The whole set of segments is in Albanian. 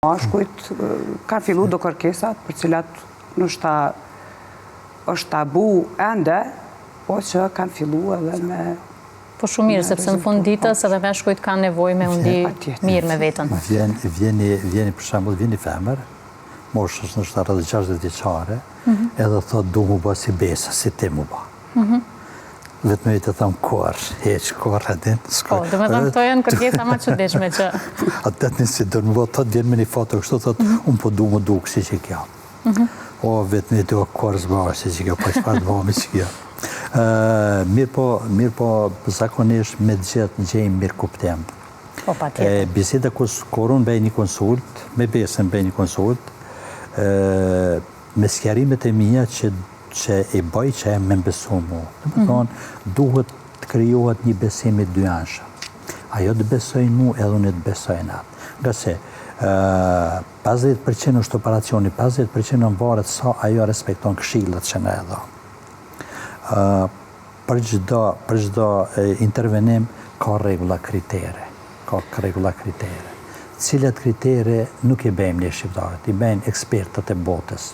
Mashkujt kanë fillu do kërkesat për cilat nështë është tabu ende, po që kanë fillu edhe me... Po shumë mirë, sepse në fund ditës edhe meshkujt kanë nevoj me undi mirë me vetën. Vjeni për shembull, vjeni femër, moshës nështë 60 vjeçare, edhe thot du mu ba si besa, si ti mu ba. Vetëm e të thamë korë, heqë korë adin. Po, dhe me thëmë këto janë kërkesa ma çuditshme që... Atë të njësi dërë më bëtë, thot vjen me një foto kështu, thot, unë po du më duk si që kja. O, vetëm e të korë zbërë si që kja, po që farë bëmi që kja. Mirë po, zakonisht me gjithë gjejmë mirë kuptem. Po, pa tjetër. Biseda kur unë bëj një konsult, me besën bëj një konsult, me skjarimet e mija që i bëj që e me besu mu. Dhe më thonë, duhet të krijohet një besimi dy anshë. Ajo të besojnë mu edhe unë të besojnë atë. Nga se 50% është operacioni, 50% në varet sa ajo respekton këshillat që nga edho. Për çdo intervenim ka regula kritere. Cilat kritere nuk i bëjmë ne shqiptarët, i bëjmë ekspertët e botës.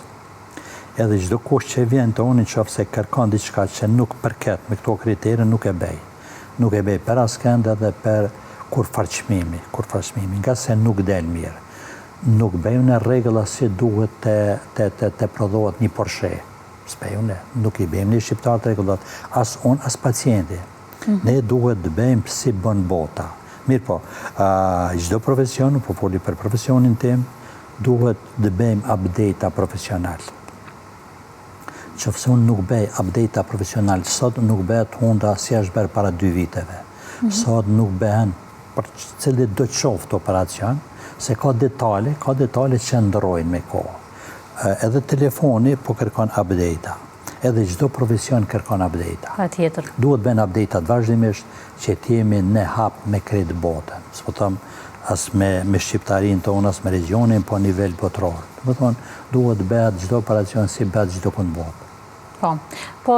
Edhe çdo kush që vjen të unë nëse kërkon diçka që nuk përket me këto kritere, nuk e bëj. Nuk e bëj për askënd edhe për kur farçmimi, nga se nuk del mirë. Nuk bëj në rregulla si duhet të prodhohet një Porsche. S'bëjune, nuk i bëjmë një shqiptarët rregullat, as unë, as pacienti. Ne duhet të bëjmë si bën bota. Mirë po, çdo profesion, po foli për profesionin tim, duhet të bëjmë update profesional. Qofse unë nuk bëj update profesional, sot nuk bëhet hunda si është bërë para 2 viteve. Sot nuk bëhen për cili do të qoftë operacion, se ka detale që ndrojnë me kohë. Edhe telefoni po kërkon update. Edhe çdo profesion kërkon update. Patjetër. Duhet bëjnë update vazhdimisht që të jemi në hap me krejt botën. S'po them as me shqiptarin tonë, as me regionin, po nivel botror. Do të thonë, duhet bëhet çdo operacion si bëhet çdo kund botë. Po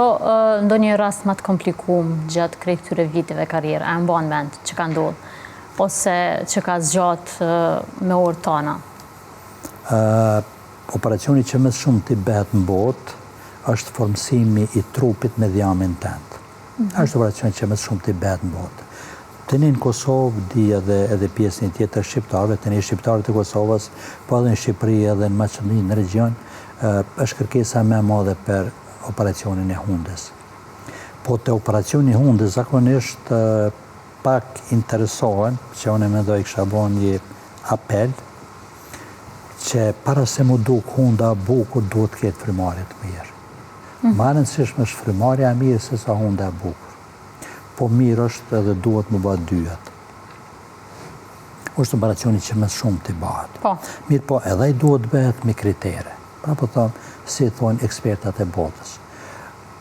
ndonjë rast më të komplikuar gjatë krejt këtyre viteve karrierë, a mban mend që ka ndodhur, ose që ka zgjat me orë tona? Operacioni që më shumë të bëhet në botë është formësimi i trupit me dhjamin tënd. Është operacioni që më shumë të bëhet në botë. Të një në Kosovë, di edhe pjesën i tjetër shqiptarëve, të një shqiptarët e Kosovës, po edhe në Shqipëri edhe në Maqedoni, në region, është kërkesa më e madhe për operacionin e hundës. Po të operacioni hundës zakonisht pak interesohen, që unë mendoj kisha bën një apel, që para se mu duk hunda bukur, duhet të ketë frymarrje të mirë. Më e rëndësishme është frymarrja e mirë se sa hunda e bukur. Po mirë është edhe duhet më bëhet dyat. Është operacioni që më shumë të bëhet. Mirë po, edhe i duhet bëhet me kritere. Pra po thonë, si thonë ekspertat e botës.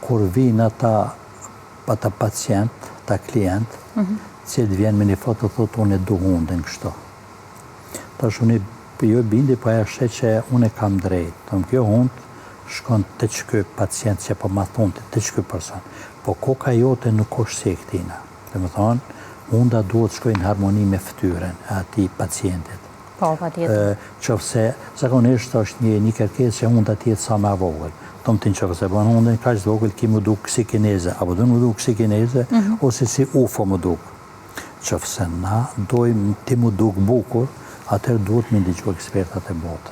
Kur vinë ata pacient, ata klient, cilë vjen me një foto, thotë, unë e du hundën kështu. Tash unë jo bindi, po e shë që unë e kam drejt. Tonë kjo hundë shkon të qëky pacient që po ma thonë të qëky person. Po koka jote nuk është si e këtina. Dhe më thonë, hunda duhet shkoj në harmoni me fytyrën e ati pacientit. Po, pa tjetër. Qofse, zakonisht është një kërkesë që hunda tjetë sa me vogël. Tomë të në qofse, po në hundën ka që vogël ki më duk si kineze, apo du më duk si kineze, ose si UFO më duk. Qofse na dojmë ti më duk bukur, atër duhet me ndigju ekspertat e botë.